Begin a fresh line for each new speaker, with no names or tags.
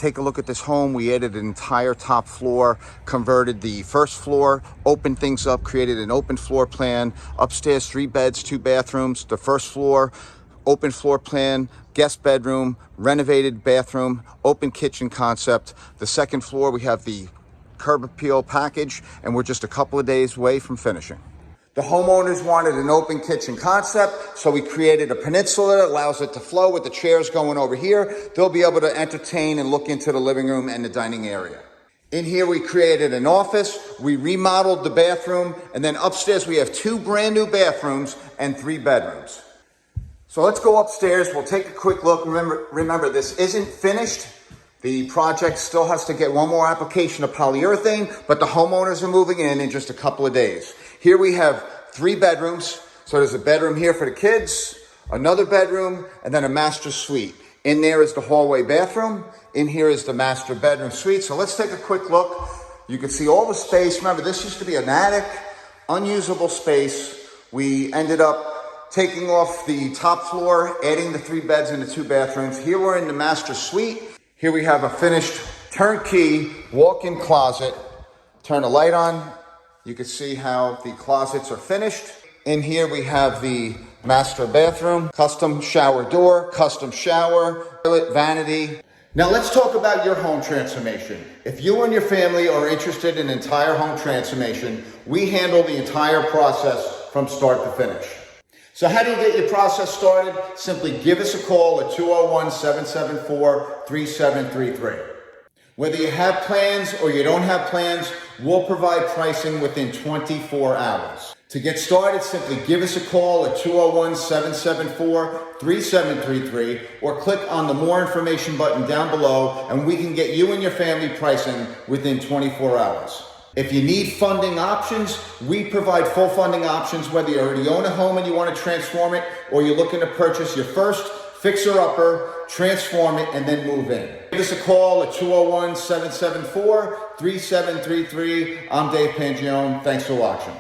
take a look at this home. We added an entire top floor, converted the first floor, opened things up, created an open floor plan. Upstairs, 3 beds, 2 bathrooms. The first floor, open floor plan, guest bedroom, renovated bathroom, open kitchen concept. The second floor, we have the curb appeal package, and we're just a couple of days away from finishing. The homeowners wanted an open kitchen concept, so we created a peninsula that allows it to flow with the chairs going over here. They'll be able to entertain and look into the living room and the dining area. In here, we created an office, we remodeled the bathroom, and then upstairs we have 2 brand new bathrooms and 3 bedrooms. So let's go upstairs, we'll take a quick look. Remember, this isn't finished. The project still has to get one more application of polyurethane, but the homeowners are moving in just a couple of days. Here we have 3 bedrooms. So there's a bedroom here for the kids, another bedroom, and then a master suite. In there is the hallway bathroom. In here is the master bedroom suite. So let's take a quick look. You can see all the space. Remember, this used to be an attic, unusable space. We ended up taking off the top floor, adding the 3 beds and the 2 bathrooms. Here we're in the master suite. Here we have a finished turnkey walk-in closet. Turn the light on. You can see how the closets are finished. In here we have the master bathroom, custom shower door, custom shower, toilet, vanity. Now let's talk about your home transformation. If you and your family are interested in entire home transformation, we handle the entire process from start to finish. So how do you get your process started? Simply give us a call at 201-774-3733. Whether you have plans or you don't have plans, we'll provide pricing within 24 hours. To get started, simply give us a call at 201-774-3733 or click on the more information button down below and we can get you and your family pricing within 24 hours. If you need funding options, we provide full funding options, whether you already own a home and you want to transform it, or you're looking to purchase your first fixer-upper, transform it, and then move in. Give us a call at 201-774-3733. I'm Dave Pangione. Thanks for watching.